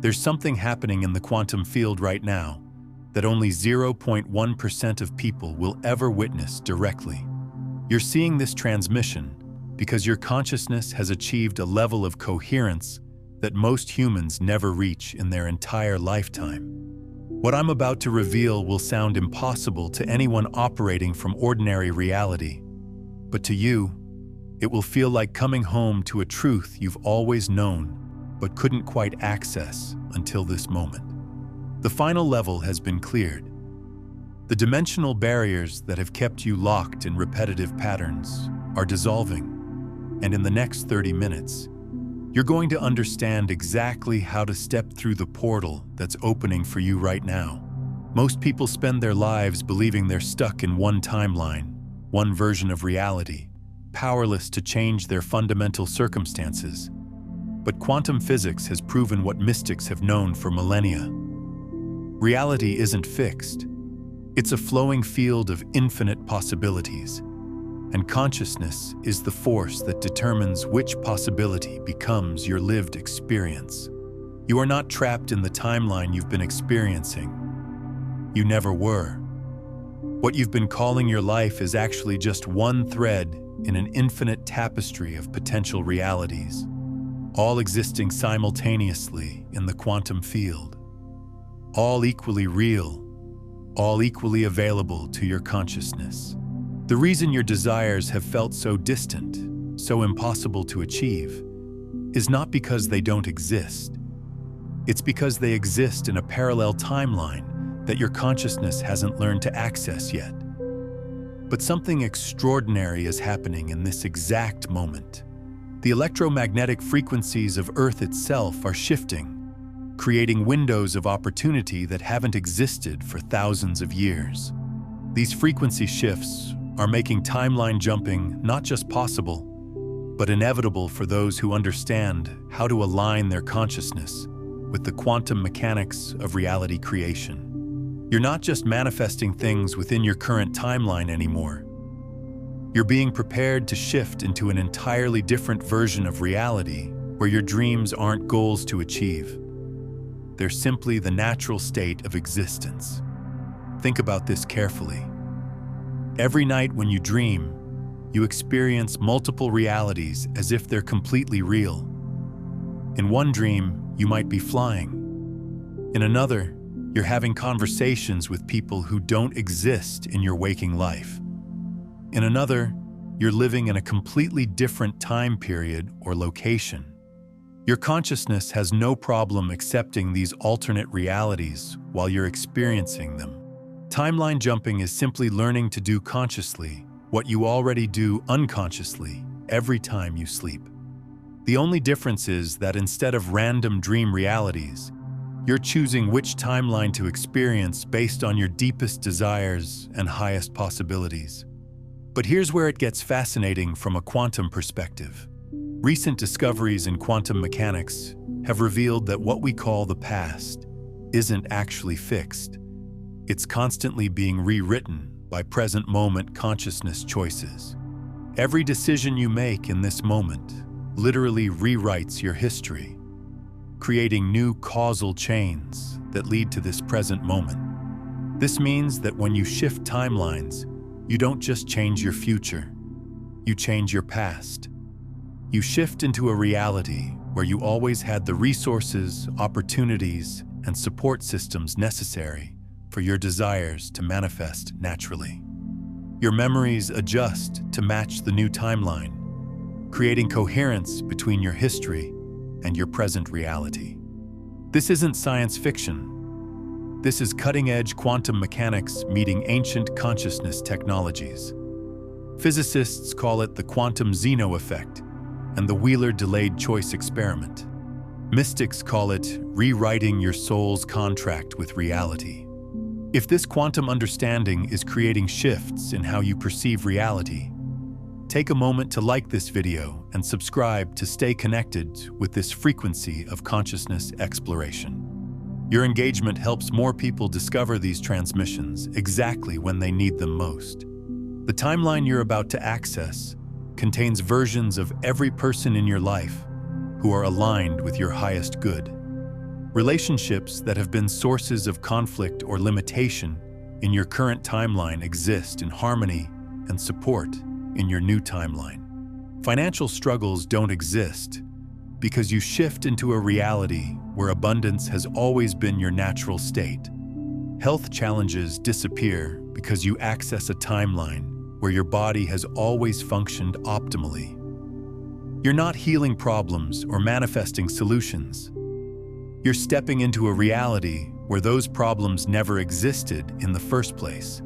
There's something happening in the quantum field right now that only 0.1% of people will ever witness directly. You're seeing this transmission because your consciousness has achieved a level of coherence that most humans never reach in their entire lifetime. What I'm about to reveal will sound impossible to anyone operating from ordinary reality, but to you, it will feel like coming home to a truth you've always known but couldn't quite access until this moment. The final level has been cleared. The dimensional barriers that have kept you locked in repetitive patterns are dissolving, and in the next 30 minutes, you're going to understand exactly how to step through the portal that's opening for you right now. Most people spend their lives believing they're stuck in one timeline, one version of reality, powerless to change their fundamental circumstances. But quantum physics has proven what mystics have known for millennia. Reality isn't fixed. It's a flowing field of infinite possibilities. And consciousness is the force that determines which possibility becomes your lived experience. You are not trapped in the timeline you've been experiencing. You never were. What you've been calling your life is actually just one thread in an infinite tapestry of potential realities, all existing simultaneously in the quantum field, all equally real, all equally available to your consciousness. The reason your desires have felt so distant, so impossible to achieve, is not because they don't exist. It's because they exist in a parallel timeline that your consciousness hasn't learned to access yet. But something extraordinary is happening in this exact moment. The electromagnetic frequencies of Earth itself are shifting, creating windows of opportunity that haven't existed for thousands of years. These frequency shifts are making timeline jumping not just possible, but inevitable for those who understand how to align their consciousness with the quantum mechanics of reality creation. You're not just manifesting things within your current timeline anymore. You're being prepared to shift into an entirely different version of reality where your dreams aren't goals to achieve. They're simply the natural state of existence. Think about this carefully. Every night when you dream, you experience multiple realities as if they're completely real. In one dream, you might be flying. In another, you're having conversations with people who don't exist in your waking life. In another, you're living in a completely different time period or location. Your consciousness has no problem accepting these alternate realities while you're experiencing them. Timeline jumping is simply learning to do consciously what you already do unconsciously every time you sleep. The only difference is that instead of random dream realities, you're choosing which timeline to experience based on your deepest desires and highest possibilities. But here's where it gets fascinating from a quantum perspective. Recent discoveries in quantum mechanics have revealed that what we call the past isn't actually fixed. It's constantly being rewritten by present moment consciousness choices. Every decision you make in this moment literally rewrites your history, creating new causal chains that lead to this present moment. This means that when you shift timelines, you don't just change your future, you change your past. You shift into a reality where you always had the resources, opportunities, and support systems necessary for your desires to manifest naturally. Your memories adjust to match the new timeline, creating coherence between your history and your present reality. This isn't science fiction. This is cutting-edge quantum mechanics meeting ancient consciousness technologies. Physicists call it the quantum Zeno effect and the Wheeler delayed choice experiment. Mystics call it rewriting your soul's contract with reality. If this quantum understanding is creating shifts in how you perceive reality, take a moment to like this video and subscribe to stay connected with this frequency of consciousness exploration. Your engagement helps more people discover these transmissions exactly when they need them most. The timeline you're about to access contains versions of every person in your life who are aligned with your highest good. Relationships that have been sources of conflict or limitation in your current timeline exist in harmony and support in your new timeline. Financial struggles don't exist because you shift into a reality where abundance has always been your natural state. Health challenges disappear because you access a timeline where your body has always functioned optimally. You're not healing problems or manifesting solutions. You're stepping into a reality where those problems never existed in the first place.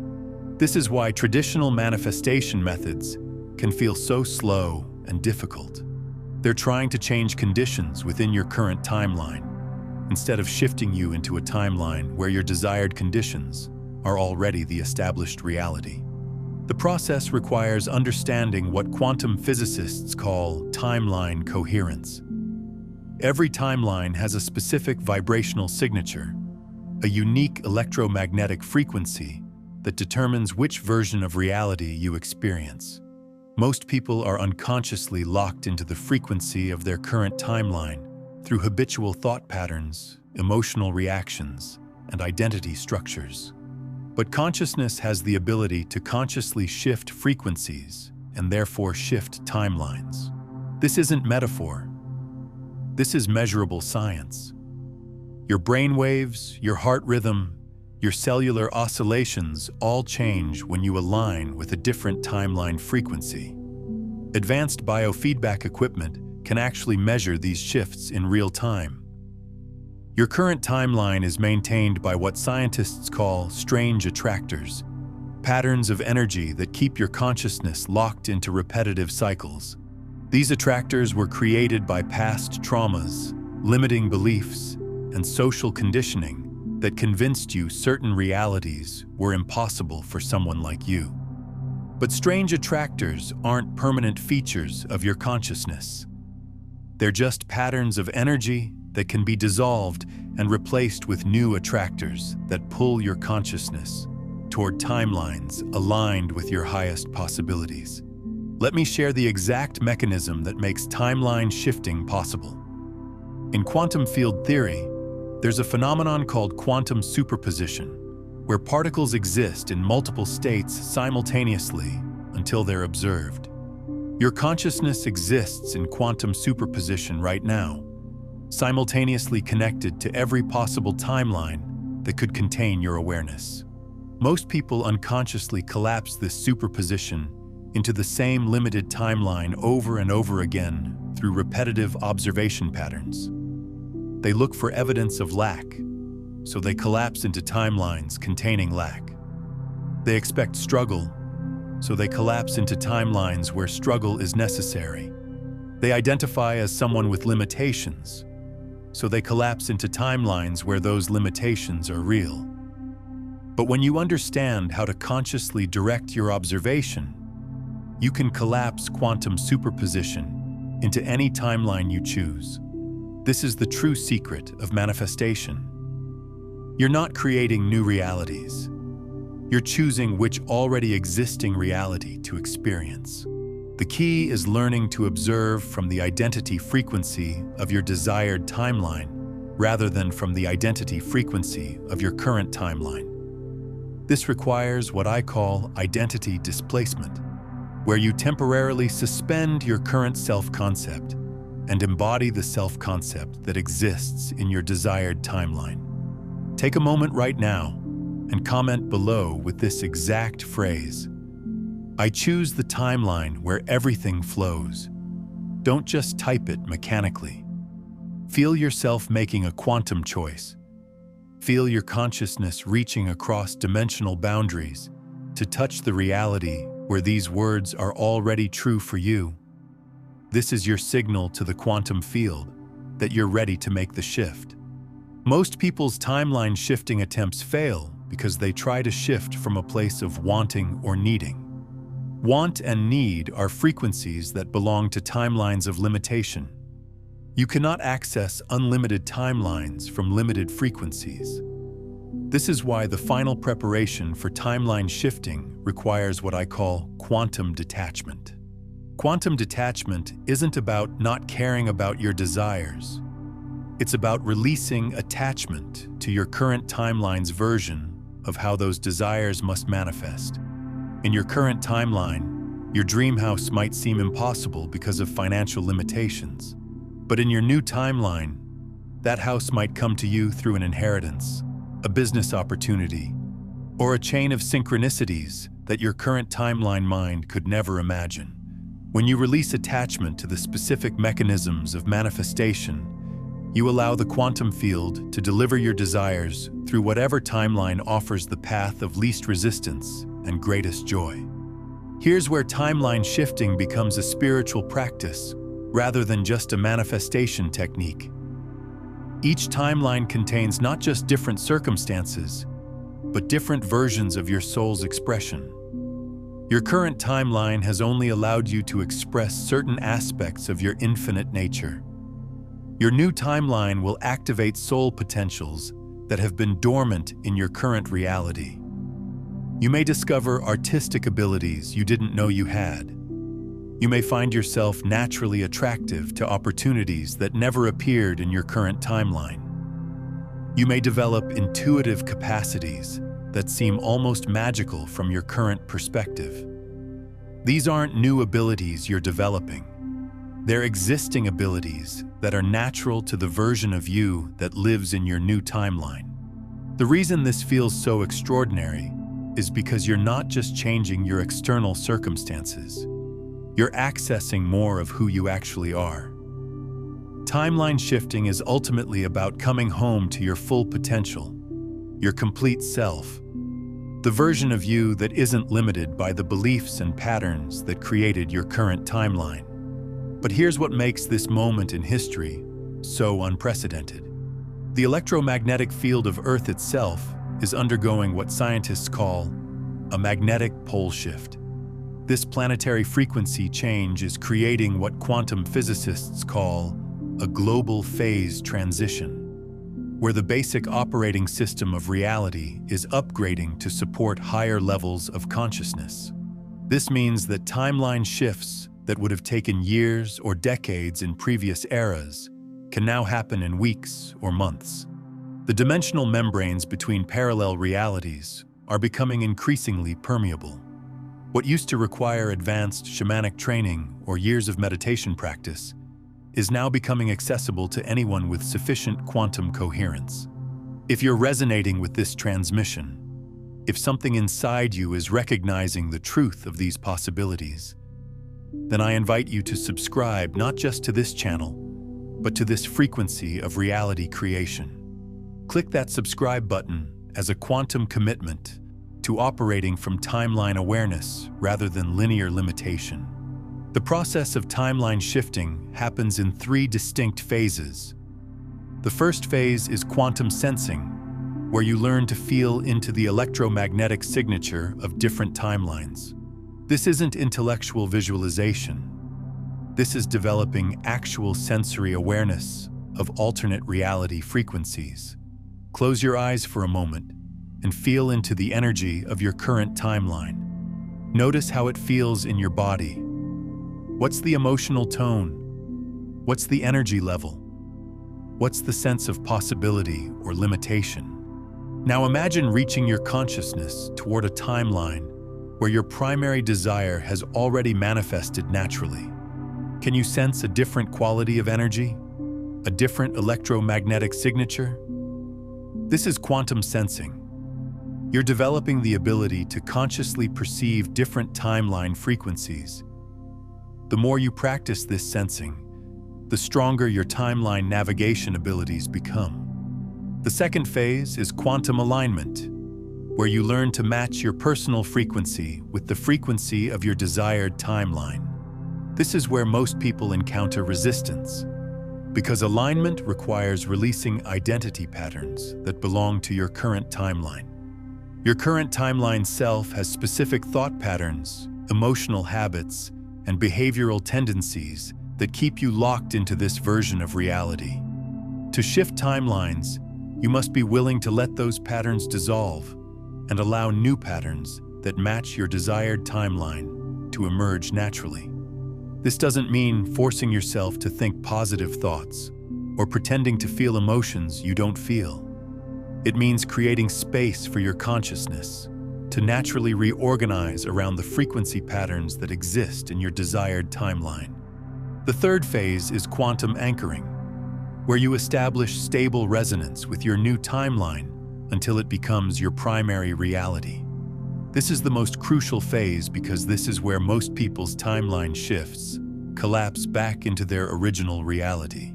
This is why traditional manifestation methods can feel so slow and difficult. They're trying to change conditions within your current timeline, instead of shifting you into a timeline where your desired conditions are already the established reality. The process requires understanding what quantum physicists call timeline coherence. Every timeline has a specific vibrational signature, a unique electromagnetic frequency that determines which version of reality you experience. Most people are unconsciously locked into the frequency of their current timeline through habitual thought patterns, emotional reactions, and identity structures. But consciousness has the ability to consciously shift frequencies and therefore shift timelines. This isn't metaphor. This is measurable science. Your brain waves, your heart rhythm, your cellular oscillations all change when you align with a different timeline frequency. Advanced biofeedback equipment can actually measure these shifts in real time. Your current timeline is maintained by what scientists call strange attractors, patterns of energy that keep your consciousness locked into repetitive cycles. These attractors were created by past traumas, limiting beliefs, and social conditioning that convinced you certain realities were impossible for someone like you. But strange attractors aren't permanent features of your consciousness. They're just patterns of energy that can be dissolved and replaced with new attractors that pull your consciousness toward timelines aligned with your highest possibilities. Let me share the exact mechanism that makes timeline shifting possible. In quantum field theory, there's a phenomenon called quantum superposition, where particles exist in multiple states simultaneously until they're observed. Your consciousness exists in quantum superposition right now, simultaneously connected to every possible timeline that could contain your awareness. Most people unconsciously collapse this superposition into the same limited timeline over and over again through repetitive observation patterns. They look for evidence of lack, so they collapse into timelines containing lack. They expect struggle, so they collapse into timelines where struggle is necessary. They identify as someone with limitations, so they collapse into timelines where those limitations are real. But when you understand how to consciously direct your observation, you can collapse quantum superposition into any timeline you choose. This is the true secret of manifestation. You're not creating new realities. You're choosing which already existing reality to experience. The key is learning to observe from the identity frequency of your desired timeline rather than from the identity frequency of your current timeline. This requires what I call identity displacement, where you temporarily suspend your current self-concept and embody the self-concept that exists in your desired timeline. Take a moment right now and comment below with this exact phrase: I choose the timeline where everything flows. Don't just type it mechanically. Feel yourself making a quantum choice. Feel your consciousness reaching across dimensional boundaries to touch the reality where these words are already true for you. This is your signal to the quantum field that you're ready to make the shift. Most people's timeline shifting attempts fail because they try to shift from a place of wanting or needing. Want and need are frequencies that belong to timelines of limitation. You cannot access unlimited timelines from limited frequencies. This is why the final preparation for timeline shifting requires what I call quantum detachment. Quantum detachment isn't about not caring about your desires. It's about releasing attachment to your current timeline's version of how those desires must manifest. In your current timeline, your dream house might seem impossible because of financial limitations. But in your new timeline, that house might come to you through an inheritance, a business opportunity, or a chain of synchronicities that your current timeline mind could never imagine. When you release attachment to the specific mechanisms of manifestation, you allow the quantum field to deliver your desires through whatever timeline offers the path of least resistance and greatest joy. Here's where timeline shifting becomes a spiritual practice rather than just a manifestation technique. Each timeline contains not just different circumstances, but different versions of your soul's expression. Your current timeline has only allowed you to express certain aspects of your infinite nature. Your new timeline will activate soul potentials that have been dormant in your current reality. You may discover artistic abilities you didn't know you had. You may find yourself naturally attractive to opportunities that never appeared in your current timeline. You may develop intuitive capacities that seem almost magical from your current perspective. These aren't new abilities you're developing. They're existing abilities that are natural to the version of you that lives in your new timeline. The reason this feels so extraordinary is because you're not just changing your external circumstances. You're accessing more of who you actually are. Timeline shifting is ultimately about coming home to your full potential, your complete self, the version of you that isn't limited by the beliefs and patterns that created your current timeline. But here's what makes this moment in history so unprecedented. The electromagnetic field of Earth itself is undergoing what scientists call a magnetic pole shift. This planetary frequency change is creating what quantum physicists call a global phase transition, where the basic operating system of reality is upgrading to support higher levels of consciousness. This means that timeline shifts that would have taken years or decades in previous eras can now happen in weeks or months. The dimensional membranes between parallel realities are becoming increasingly permeable. What used to require advanced shamanic training or years of meditation practice is now becoming accessible to anyone with sufficient quantum coherence. If you're resonating with this transmission, if something inside you is recognizing the truth of these possibilities, then I invite you to subscribe not just to this channel, but to this frequency of reality creation. Click that subscribe button as a quantum commitment to operating from timeline awareness rather than linear limitation. The process of timeline shifting happens in 3 distinct phases. The first phase is quantum sensing, where you learn to feel into the electromagnetic signature of different timelines. This isn't intellectual visualization. This is developing actual sensory awareness of alternate reality frequencies. Close your eyes for a moment and feel into the energy of your current timeline. Notice how it feels in your body. What's the emotional tone? What's the energy level? What's the sense of possibility or limitation? Now imagine reaching your consciousness toward a timeline where your primary desire has already manifested naturally. Can you sense a different quality of energy? A different electromagnetic signature? This is quantum sensing. You're developing the ability to consciously perceive different timeline frequencies. The more you practice this sensing, the stronger your timeline navigation abilities become. The second phase is quantum alignment, where you learn to match your personal frequency with the frequency of your desired timeline. This is where most people encounter resistance, because alignment requires releasing identity patterns that belong to your current timeline. Your current timeline self has specific thought patterns, emotional habits, and behavioral tendencies that keep you locked into this version of reality. To shift timelines, you must be willing to let those patterns dissolve and allow new patterns that match your desired timeline to emerge naturally. This doesn't mean forcing yourself to think positive thoughts or pretending to feel emotions you don't feel. It means creating space for your consciousness to naturally reorganize around the frequency patterns that exist in your desired timeline. The third phase is quantum anchoring, where you establish stable resonance with your new timeline until it becomes your primary reality. This is the most crucial phase because this is where most people's timeline shifts collapse back into their original reality.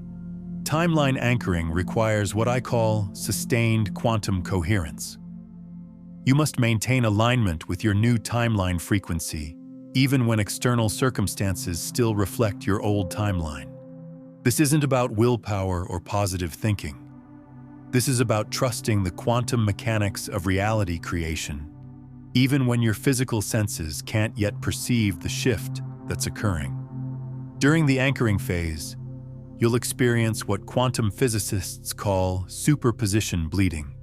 Timeline anchoring requires what I call sustained quantum coherence. You must maintain alignment with your new timeline frequency, even when external circumstances still reflect your old timeline. This isn't about willpower or positive thinking. This is about trusting the quantum mechanics of reality creation, even when your physical senses can't yet perceive the shift that's occurring. During the anchoring phase, you'll experience what quantum physicists call superposition bleeding,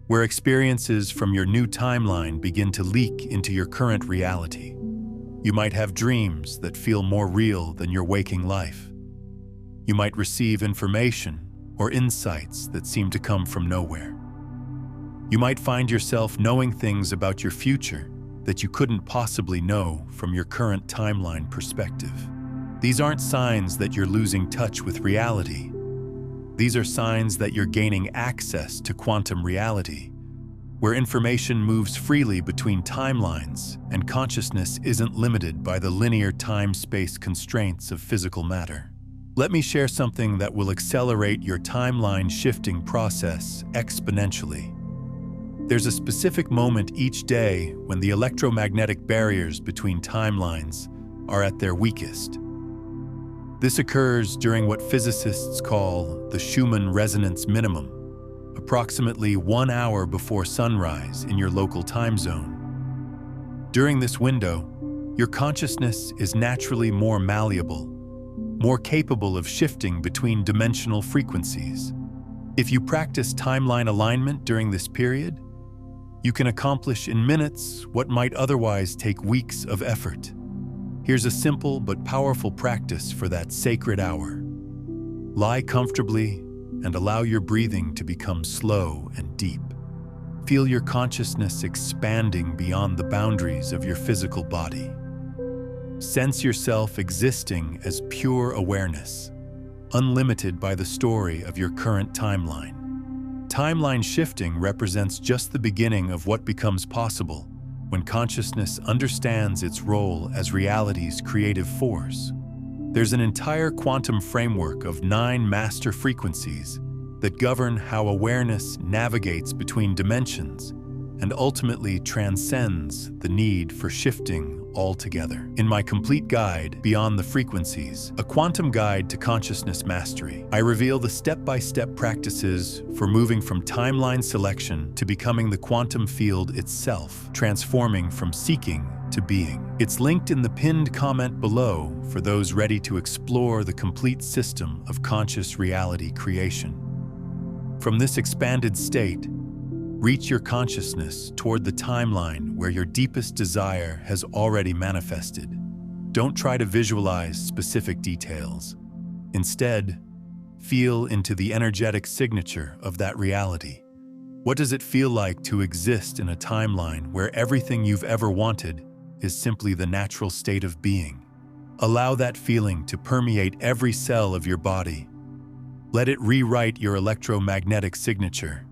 where experiences from your new timeline begin to leak into your current reality. You might have dreams that feel more real than your waking life. You might receive information or insights that seem to come from nowhere. You might find yourself knowing things about your future that you couldn't possibly know from your current timeline perspective. These aren't signs that you're losing touch with reality. These are signs that you're gaining access to quantum reality, where information moves freely between timelines and consciousness isn't limited by the linear time-space constraints of physical matter. Let me share something that will accelerate your timeline shifting process exponentially. There's a specific moment each day when the electromagnetic barriers between timelines are at their weakest. This occurs during what physicists call the Schumann resonance minimum, approximately 1 hour before sunrise in your local time zone. During this window, your consciousness is naturally more malleable, more capable of shifting between dimensional frequencies. If you practice timeline alignment during this period, you can accomplish in minutes what might otherwise take weeks of effort. Here's a simple but powerful practice for that sacred hour. Lie comfortably and allow your breathing to become slow and deep. Feel your consciousness expanding beyond the boundaries of your physical body. Sense yourself existing as pure awareness, unlimited by the story of your current timeline. Timeline shifting represents just the beginning of what becomes possible when consciousness understands its role as reality's creative force. There's an entire quantum framework of 9 master frequencies that govern how awareness navigates between dimensions and ultimately transcends the need for shifting altogether. In my complete guide, Beyond the Frequencies, a quantum guide to consciousness mastery, I reveal the step-by-step practices for moving from timeline selection to becoming the quantum field itself, transforming from seeking to being. It's linked in the pinned comment below for those ready to explore the complete system of conscious reality creation. From this expanded state, reach your consciousness toward the timeline where your deepest desire has already manifested. Don't try to visualize specific details. Instead, feel into the energetic signature of that reality. What does it feel like to exist in a timeline where everything you've ever wanted is simply the natural state of being? Allow that feeling to permeate every cell of your body. Let it rewrite your electromagnetic signature.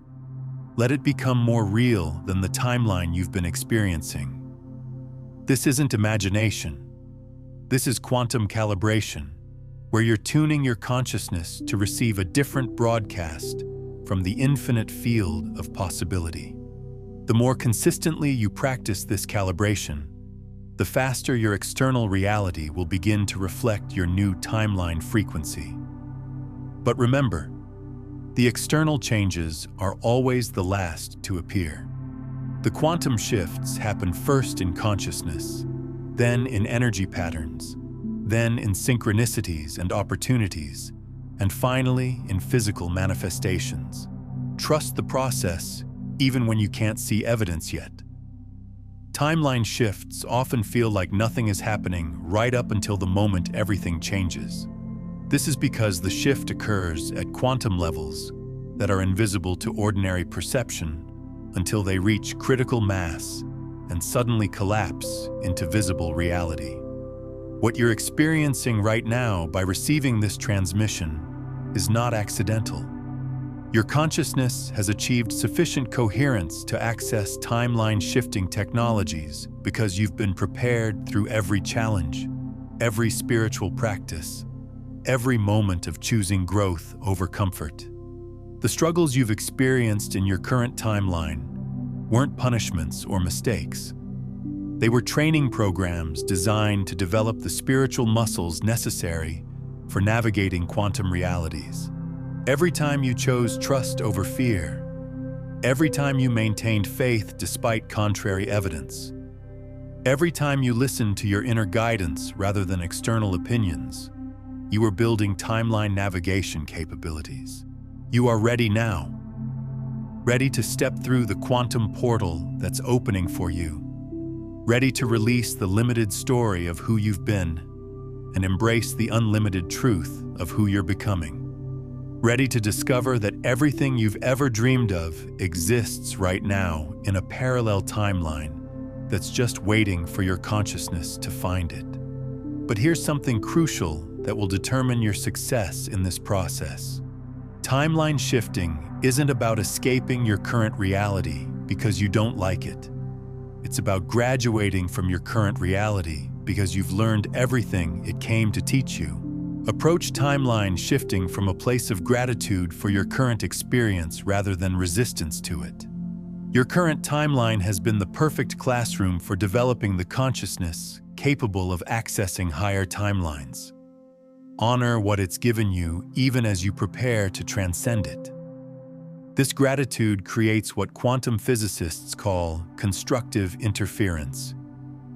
Let it become more real than the timeline you've been experiencing. This isn't imagination. This is quantum calibration, where you're tuning your consciousness to receive a different broadcast from the infinite field of possibility. The more consistently you practice this calibration, the faster your external reality will begin to reflect your new timeline frequency. But remember, the external changes are always the last to appear. The quantum shifts happen first in consciousness, then in energy patterns, then in synchronicities and opportunities, and finally in physical manifestations. Trust the process even when you can't see evidence yet. Timeline shifts often feel like nothing is happening right up until the moment everything changes. This is because the shift occurs at quantum levels that are invisible to ordinary perception until they reach critical mass and suddenly collapse into visible reality. What you're experiencing right now by receiving this transmission is not accidental. Your consciousness has achieved sufficient coherence to access timeline-shifting technologies because you've been prepared through every challenge, every spiritual practice, every moment of choosing growth over comfort. The struggles you've experienced in your current timeline weren't punishments or mistakes. They were training programs designed to develop the spiritual muscles necessary for navigating quantum realities. Every time you chose trust over fear, every time you maintained faith despite contrary evidence, every time you listened to your inner guidance rather than external opinions, you were building timeline navigation capabilities. You are ready now, ready to step through the quantum portal that's opening for you, ready to release the limited story of who you've been and embrace the unlimited truth of who you're becoming. Ready to discover that everything you've ever dreamed of exists right now in a parallel timeline that's just waiting for your consciousness to find it. But here's something crucial that will determine your success in this process. Timeline shifting isn't about escaping your current reality because you don't like it. It's about graduating from your current reality because you've learned everything it came to teach you. Approach timeline shifting from a place of gratitude for your current experience rather than resistance to it. Your current timeline has been the perfect classroom for developing the consciousness capable of accessing higher timelines. Honor what it's given you even as you prepare to transcend it. This gratitude creates what quantum physicists call constructive interference,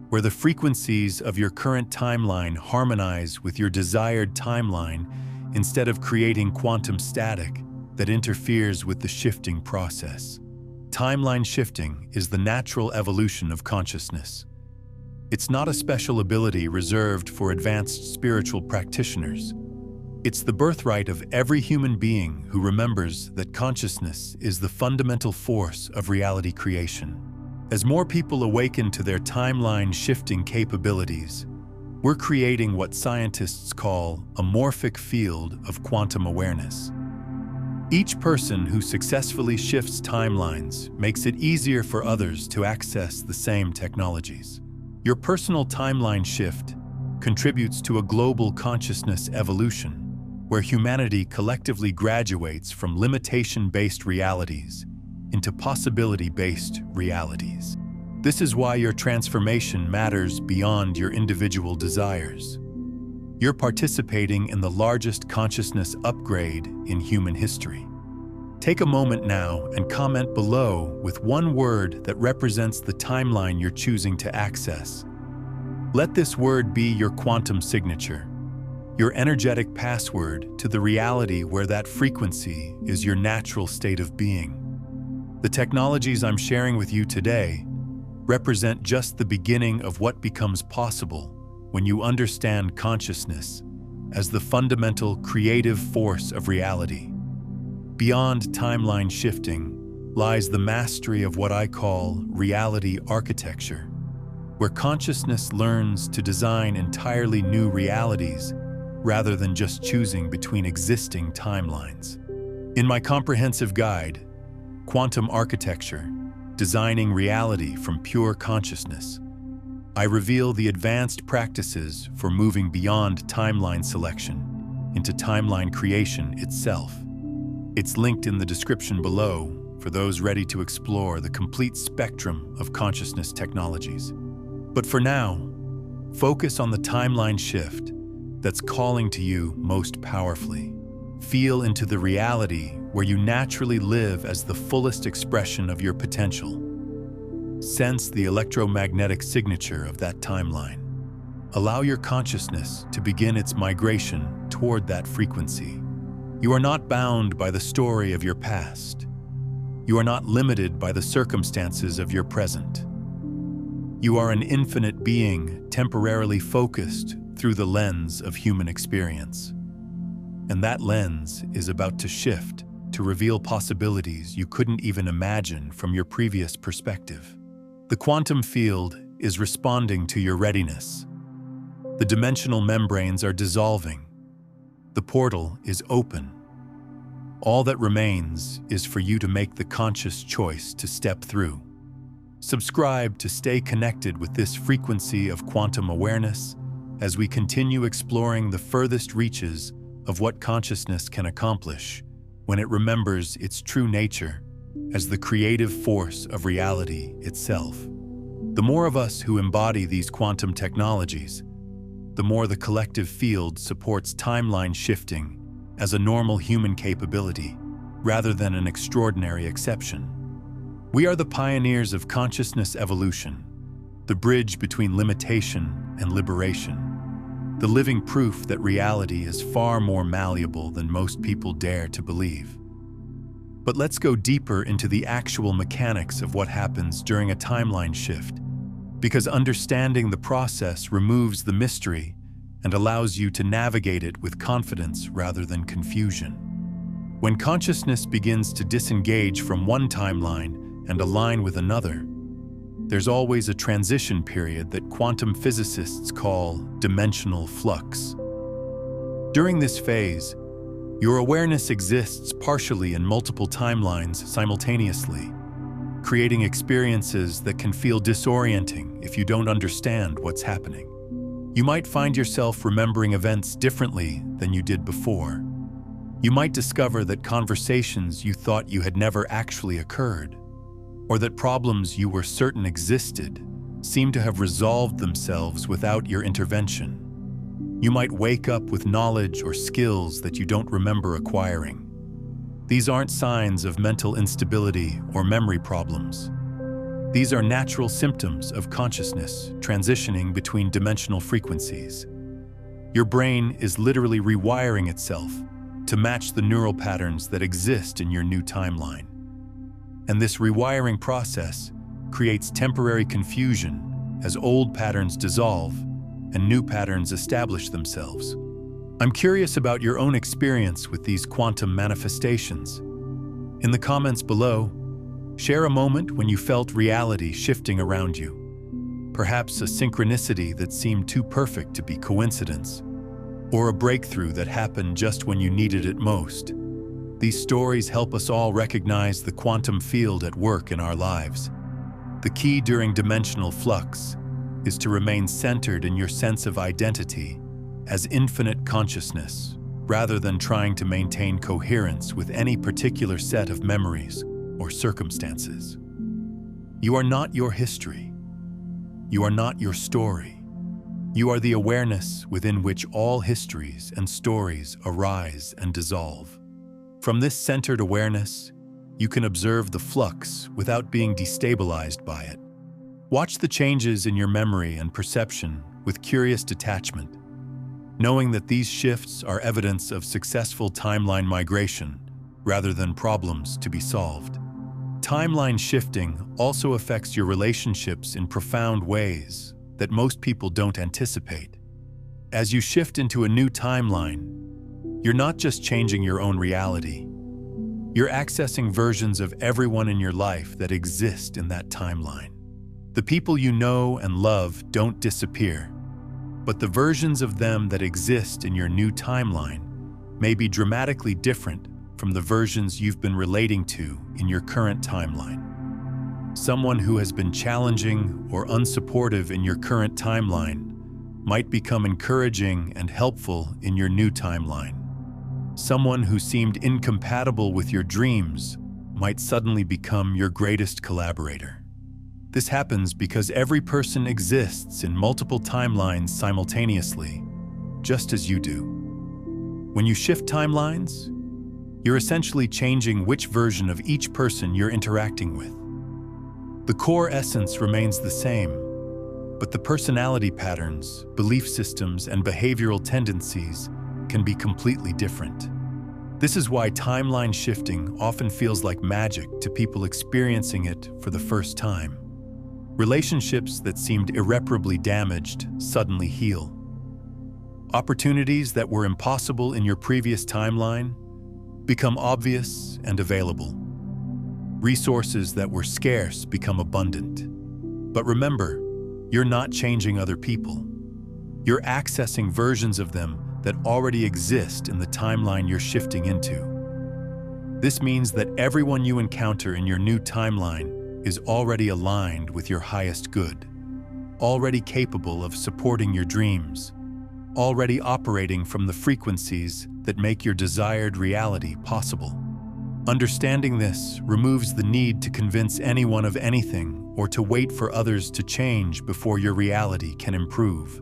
where the frequencies of your current timeline harmonize with your desired timeline instead of creating quantum static that interferes with the shifting process. Timeline shifting is the natural evolution of consciousness. It's not a special ability reserved for advanced spiritual practitioners. It's the birthright of every human being who remembers that consciousness is the fundamental force of reality creation. As more people awaken to their timeline-shifting capabilities, we're creating what scientists call a morphic field of quantum awareness. Each person who successfully shifts timelines makes it easier for others to access the same technologies. Your personal timeline shift contributes to a global consciousness evolution, where humanity collectively graduates from limitation-based realities into possibility-based realities. This is why your transformation matters beyond your individual desires. You're participating in the largest consciousness upgrade in human history. Take a moment now and comment below with one word that represents the timeline you're choosing to access. Let this word be your quantum signature, your energetic password to the reality where that frequency is your natural state of being. The technologies I'm sharing with you today represent just the beginning of what becomes possible when you understand consciousness as the fundamental creative force of reality. Beyond timeline shifting lies the mastery of what I call reality architecture, where consciousness learns to design entirely new realities rather than just choosing between existing timelines. In my comprehensive guide, Quantum Architecture, Designing Reality from Pure Consciousness, I reveal the advanced practices for moving beyond timeline selection into timeline creation itself. It's linked in the description below for those ready to explore the complete spectrum of consciousness technologies. But for now, focus on the timeline shift that's calling to you most powerfully. Feel into the reality where you naturally live as the fullest expression of your potential. Sense the electromagnetic signature of that timeline. Allow your consciousness to begin its migration toward that frequency. You are not bound by the story of your past. You are not limited by the circumstances of your present. You are an infinite being temporarily focused through the lens of human experience. And that lens is about to shift to reveal possibilities you couldn't even imagine from your previous perspective. The quantum field is responding to your readiness. The dimensional membranes are dissolving. The portal is open. All that remains is for you to make the conscious choice to step through. Subscribe to stay connected with this frequency of quantum awareness as we continue exploring the furthest reaches of what consciousness can accomplish when it remembers its true nature as the creative force of reality itself. The more of us who embody these quantum technologies, the more the collective field supports timeline shifting as a normal human capability rather than an extraordinary exception. We are the pioneers of consciousness evolution, the bridge between limitation and liberation, the living proof that reality is far more malleable than most people dare to believe. But let's go deeper into the actual mechanics of what happens during a timeline shift, because understanding the process removes the mystery and allows you to navigate it with confidence rather than confusion. When consciousness begins to disengage from one timeline and align with another, there's always a transition period that quantum physicists call dimensional flux. During this phase, your awareness exists partially in multiple timelines simultaneously, creating experiences that can feel disorienting if you don't understand what's happening. You might find yourself remembering events differently than you did before. You might discover that conversations you thought you had never actually occurred, or that problems you were certain existed seem to have resolved themselves without your intervention. You might wake up with knowledge or skills that you don't remember acquiring. These aren't signs of mental instability or memory problems. These are natural symptoms of consciousness transitioning between dimensional frequencies. Your brain is literally rewiring itself to match the neural patterns that exist in your new timeline. And this rewiring process creates temporary confusion as old patterns dissolve and new patterns establish themselves. I'm curious about your own experience with these quantum manifestations. In the comments below, share a moment when you felt reality shifting around you. Perhaps a synchronicity that seemed too perfect to be coincidence, or a breakthrough that happened just when you needed it most. These stories help us all recognize the quantum field at work in our lives. The key during dimensional flux is to remain centered in your sense of identity as infinite consciousness, rather than trying to maintain coherence with any particular set of memories or circumstances. You are not your history. You are not your story. You are the awareness within which all histories and stories arise and dissolve. From this centered awareness, you can observe the flux without being destabilized by it. Watch the changes in your memory and perception with curious detachment, knowing that these shifts are evidence of successful timeline migration rather than problems to be solved. Timeline shifting also affects your relationships in profound ways that most people don't anticipate. As you shift into a new timeline, you're not just changing your own reality. You're accessing versions of everyone in your life that exist in that timeline. The people you know and love don't disappear, but the versions of them that exist in your new timeline may be dramatically different from the versions you've been relating to in your current timeline. Someone who has been challenging or unsupportive in your current timeline might become encouraging and helpful in your new timeline. Someone who seemed incompatible with your dreams might suddenly become your greatest collaborator. This happens because every person exists in multiple timelines simultaneously, just as you do. When you shift timelines, you're essentially changing which version of each person you're interacting with. The core essence remains the same, but the personality patterns, belief systems, and behavioral tendencies can be completely different. This is why timeline shifting often feels like magic to people experiencing it for the first time. Relationships that seemed irreparably damaged suddenly heal. Opportunities that were impossible in your previous timeline become obvious and available. Resources that were scarce become abundant. But remember, you're not changing other people. You're accessing versions of them that already exist in the timeline you're shifting into. This means that everyone you encounter in your new timeline is already aligned with your highest good, already capable of supporting your dreams, already operating from the frequencies that make your desired reality possible. Understanding this removes the need to convince anyone of anything or to wait for others to change before your reality can improve.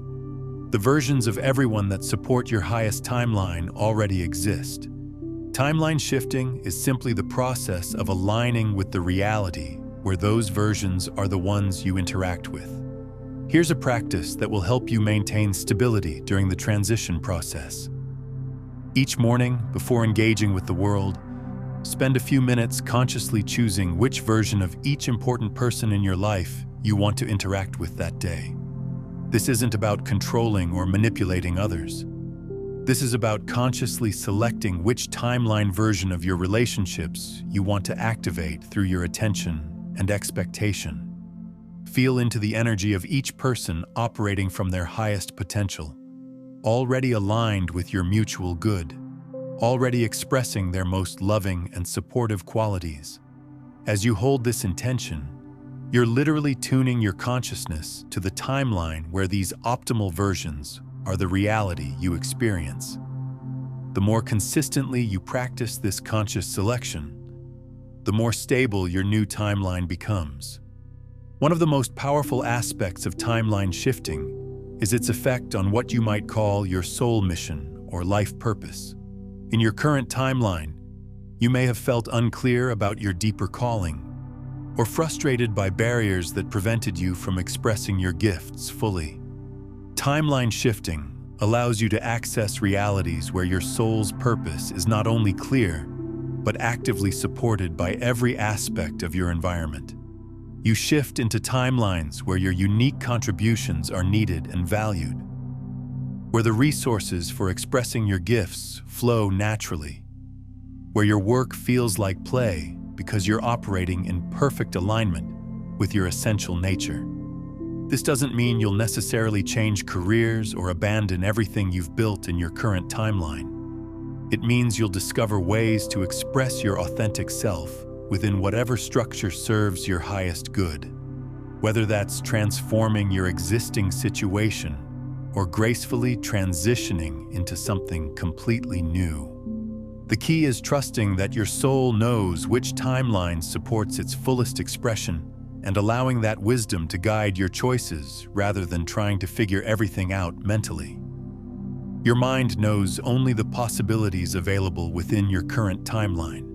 The versions of everyone that support your highest timeline already exist. Timeline shifting is simply the process of aligning with the reality where those versions are the ones you interact with. Here's a practice that will help you maintain stability during the transition process. Each morning, before engaging with the world, spend a few minutes consciously choosing which version of each important person in your life you want to interact with that day. This isn't about controlling or manipulating others. This is about consciously selecting which timeline version of your relationships you want to activate through your attention and expectation. Feel into the energy of each person operating from their highest potential, already aligned with your mutual good, already expressing their most loving and supportive qualities. As you hold this intention, you're literally tuning your consciousness to the timeline where these optimal versions are the reality you experience. The more consistently you practice this conscious selection, the more stable your new timeline becomes. One of the most powerful aspects of timeline shifting is its effect on what you might call your soul mission or life purpose. In your current timeline, you may have felt unclear about your deeper calling, or frustrated by barriers that prevented you from expressing your gifts fully. Timeline shifting allows you to access realities where your soul's purpose is not only clear, but actively supported by every aspect of your environment. You shift into timelines where your unique contributions are needed and valued, where the resources for expressing your gifts flow naturally, where your work feels like play because you're operating in perfect alignment with your essential nature. This doesn't mean you'll necessarily change careers or abandon everything you've built in your current timeline. It means you'll discover ways to express your authentic self within whatever structure serves your highest good, whether that's transforming your existing situation or gracefully transitioning into something completely new. The key is trusting that your soul knows which timeline supports its fullest expression and allowing that wisdom to guide your choices rather than trying to figure everything out mentally. Your mind knows only the possibilities available within your current timeline.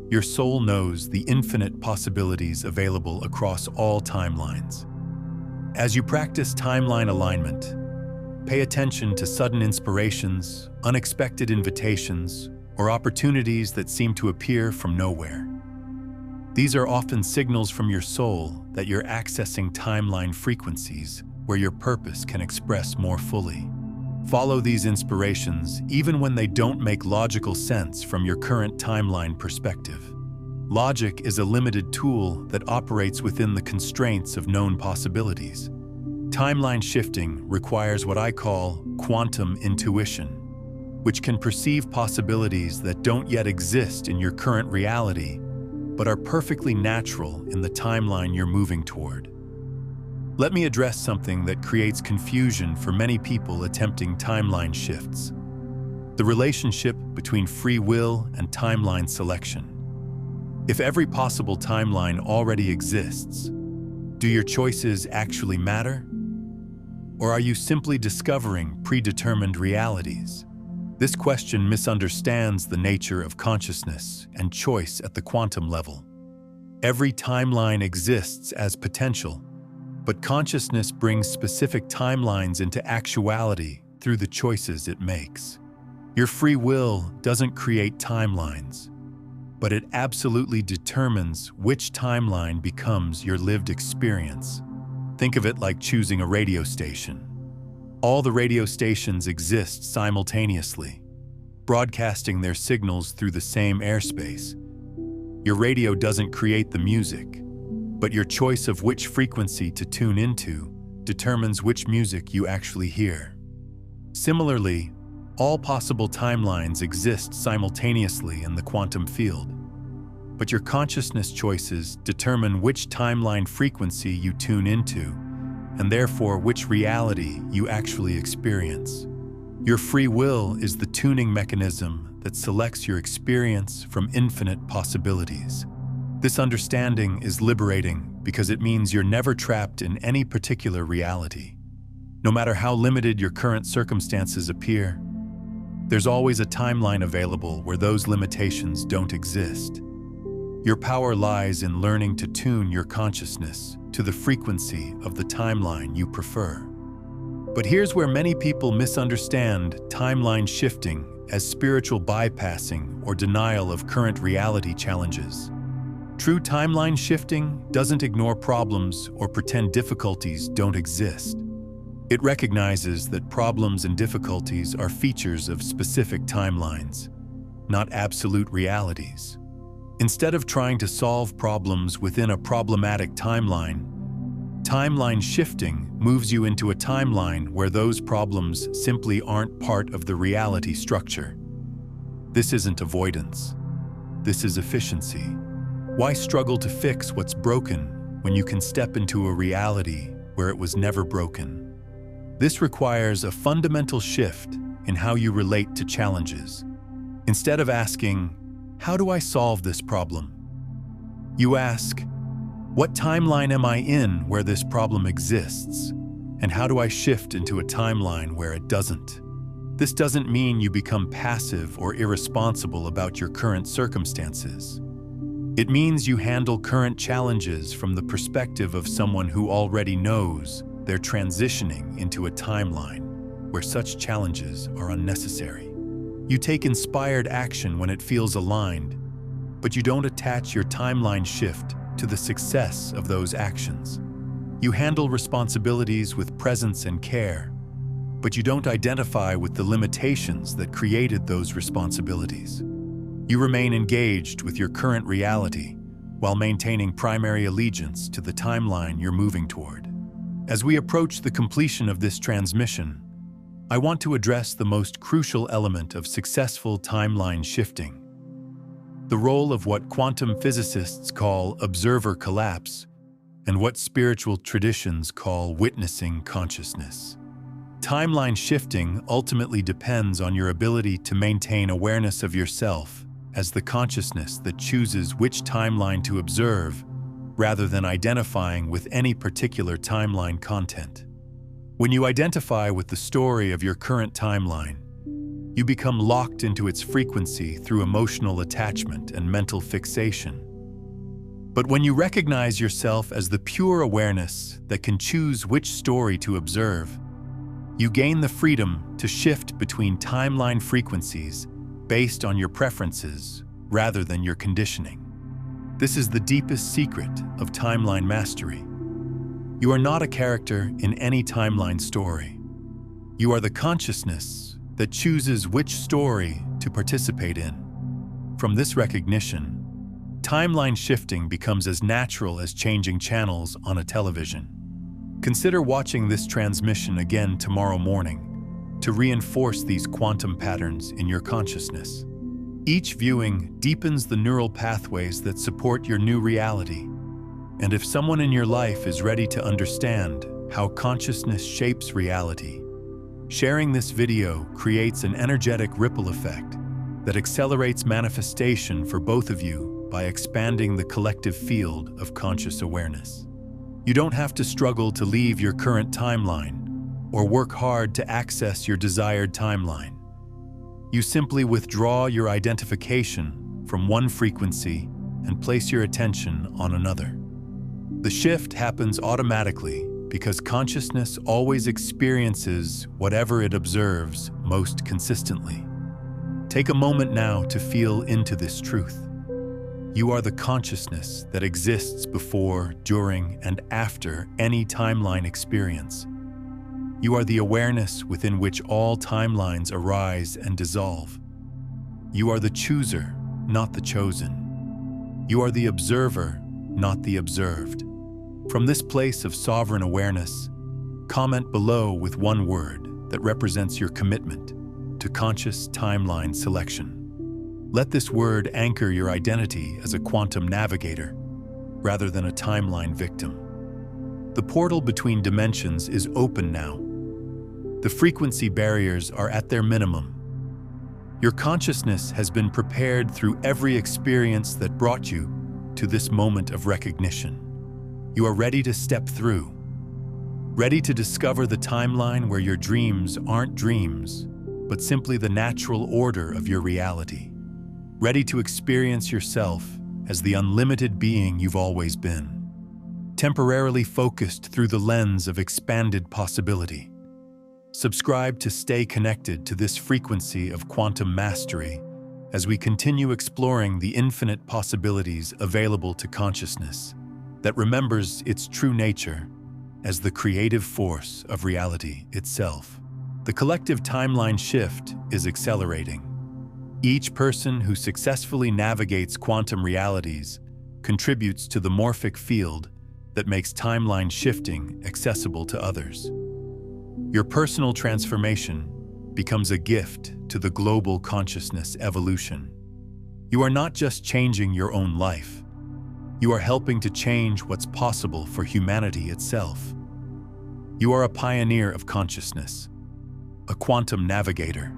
Your soul knows the infinite possibilities available across all timelines. As you practice timeline alignment, pay attention to sudden inspirations, unexpected invitations, or opportunities that seem to appear from nowhere. These are often signals from your soul that you're accessing timeline frequencies where your purpose can express more fully. Follow these inspirations even when they don't make logical sense from your current timeline perspective. Logic is a limited tool that operates within the constraints of known possibilities. Timeline shifting requires what I call quantum intuition, which can perceive possibilities that don't yet exist in your current reality, but are perfectly natural in the timeline you're moving toward. Let me address something that creates confusion for many people attempting timeline shifts: the relationship between free will and timeline selection. If every possible timeline already exists, do your choices actually matter? Or are you simply discovering predetermined realities? This question misunderstands the nature of consciousness and choice at the quantum level. Every timeline exists as potential, but consciousness brings specific timelines into actuality through the choices it makes. Your free will doesn't create timelines, but it absolutely determines which timeline becomes your lived experience. Think of it like choosing a radio station. All the radio stations exist simultaneously, broadcasting their signals through the same airspace. Your radio doesn't create the music, but your choice of which frequency to tune into determines which music you actually hear. Similarly, all possible timelines exist simultaneously in the quantum field, but your consciousness choices determine which timeline frequency you tune into, and therefore which reality you actually experience. Your free will is the tuning mechanism that selects your experience from infinite possibilities. This understanding is liberating because it means you're never trapped in any particular reality. No matter how limited your current circumstances appear, there's always a timeline available where those limitations don't exist. Your power lies in learning to tune your consciousness to the frequency of the timeline you prefer. But here's where many people misunderstand timeline shifting as spiritual bypassing or denial of current reality challenges. True timeline shifting doesn't ignore problems or pretend difficulties don't exist. It recognizes that problems and difficulties are features of specific timelines, not absolute realities. Instead of trying to solve problems within a problematic timeline, timeline shifting moves you into a timeline where those problems simply aren't part of the reality structure. This isn't avoidance. This is efficiency. Why struggle to fix what's broken when you can step into a reality where it was never broken? This requires a fundamental shift in how you relate to challenges. Instead of asking, "How do I solve this problem?" you ask, "What timeline am I in where this problem exists? And how do I shift into a timeline where it doesn't?" This doesn't mean you become passive or irresponsible about your current circumstances. It means you handle current challenges from the perspective of someone who already knows they're transitioning into a timeline where such challenges are unnecessary. You take inspired action when it feels aligned, but you don't attach your timeline shift to the success of those actions. You handle responsibilities with presence and care, but you don't identify with the limitations that created those responsibilities. You remain engaged with your current reality while maintaining primary allegiance to the timeline you're moving toward. As we approach the completion of this transmission, I want to address the most crucial element of successful timeline shifting: the role of what quantum physicists call observer collapse and what spiritual traditions call witnessing consciousness. Timeline shifting ultimately depends on your ability to maintain awareness of yourself as the consciousness that chooses which timeline to observe rather than identifying with any particular timeline content. When you identify with the story of your current timeline, you become locked into its frequency through emotional attachment and mental fixation. But when you recognize yourself as the pure awareness that can choose which story to observe, you gain the freedom to shift between timeline frequencies based on your preferences rather than your conditioning. This is the deepest secret of timeline mastery. You are not a character in any timeline story. You are the consciousness that chooses which story to participate in. From this recognition, timeline shifting becomes as natural as changing channels on a television. Consider watching this transmission again tomorrow morning to reinforce these quantum patterns in your consciousness. Each viewing deepens the neural pathways that support your new reality. And if someone in your life is ready to understand how consciousness shapes reality, sharing this video creates an energetic ripple effect that accelerates manifestation for both of you by expanding the collective field of conscious awareness. You don't have to struggle to leave your current timeline or work hard to access your desired timeline. You simply withdraw your identification from one frequency and place your attention on another. The shift happens automatically because consciousness always experiences whatever it observes most consistently. Take a moment now to feel into this truth. You are the consciousness that exists before, during, and after any timeline experience. You are the awareness within which all timelines arise and dissolve. You are the chooser, not the chosen. You are the observer, not the observed. From this place of sovereign awareness, comment below with one word that represents your commitment to conscious timeline selection. Let this word anchor your identity as a quantum navigator rather than a timeline victim. The portal between dimensions is open now. The frequency barriers are at their minimum. Your consciousness has been prepared through every experience that brought you to this moment of recognition. You are ready to step through, ready to discover the timeline where your dreams aren't dreams, but simply the natural order of your reality. Ready to experience yourself as the unlimited being you've always been, temporarily focused through the lens of expanded possibility. Subscribe to stay connected to this frequency of quantum mastery as we continue exploring the infinite possibilities available to consciousness that remembers its true nature as the creative force of reality itself. The collective timeline shift is accelerating. Each person who successfully navigates quantum realities contributes to the morphic field that makes timeline shifting accessible to others. Your personal transformation becomes a gift to the global consciousness evolution. You are not just changing your own life. You are helping to change what's possible for humanity itself. You are a pioneer of consciousness, a quantum navigator,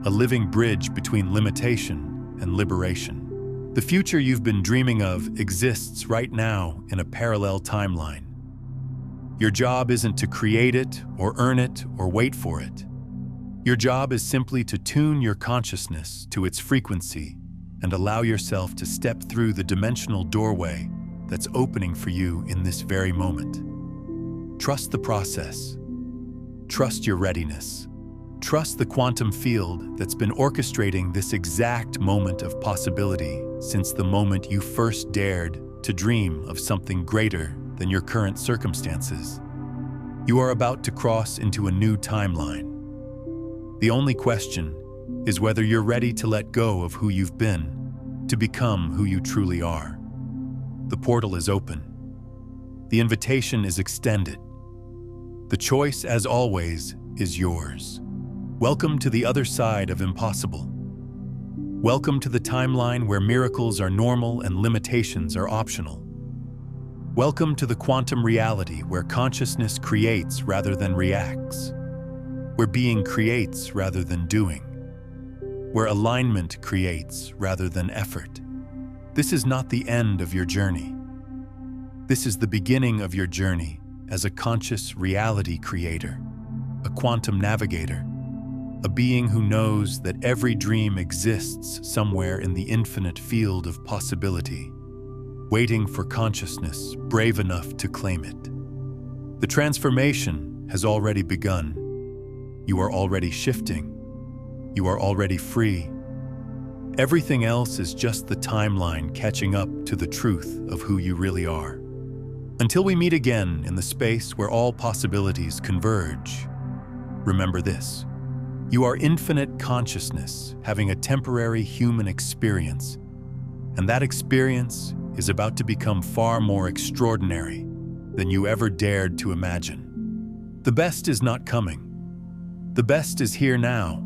a living bridge between limitation and liberation. The future you've been dreaming of exists right now in a parallel timeline. Your job isn't to create it or earn it or wait for it. Your job is simply to tune your consciousness to its frequency and allow yourself to step through the dimensional doorway that's opening for you in this very moment. Trust the process. Trust your readiness. Trust the quantum field that's been orchestrating this exact moment of possibility since the moment you first dared to dream of something greater than your current circumstances. You are about to cross into a new timeline. The only question is whether you're ready to let go of who you've been to become who you truly are. The portal is open. The invitation is extended. The choice, as always, is yours. Welcome to the other side of impossible. Welcome to the timeline where miracles are normal and limitations are optional. Welcome to the quantum reality where consciousness creates rather than reacts, where being creates rather than doing, where alignment creates rather than effort. This is not the end of your journey. This is the beginning of your journey as a conscious reality creator, a quantum navigator, a being who knows that every dream exists somewhere in the infinite field of possibility, waiting for consciousness brave enough to claim it. The transformation has already begun. You are already shifting. You are already free. Everything else is just the timeline catching up to the truth of who you really are. Until we meet again in the space where all possibilities converge, remember this: you are infinite consciousness having a temporary human experience, and that experience is about to become far more extraordinary than you ever dared to imagine. The best is not coming. The best is here now,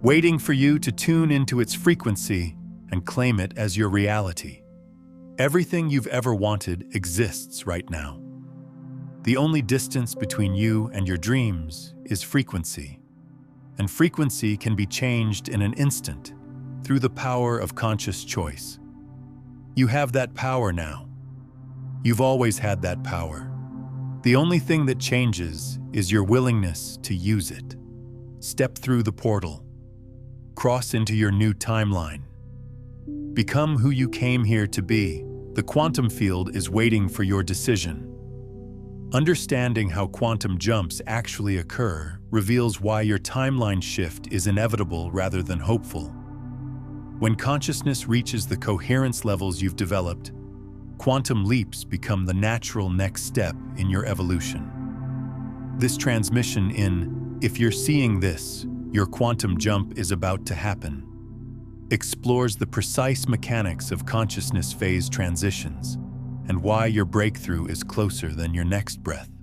waiting for you to tune into its frequency and claim it as your reality. Everything you've ever wanted exists right now. The only distance between you and your dreams is frequency, and frequency can be changed in an instant through the power of conscious choice. You have that power now. You've always had that power. The only thing that changes is your willingness to use it. Step through the portal. Cross into your new timeline. Become who you came here to be. The quantum field is waiting for your decision. Understanding how quantum jumps actually occur reveals why your timeline shift is inevitable rather than hopeful. When consciousness reaches the coherence levels you've developed, quantum leaps become the natural next step in your evolution. This transmission in "If you're seeing this, your quantum jump is about to happen" explores the precise mechanics of consciousness phase transitions and why your breakthrough is closer than your next breath.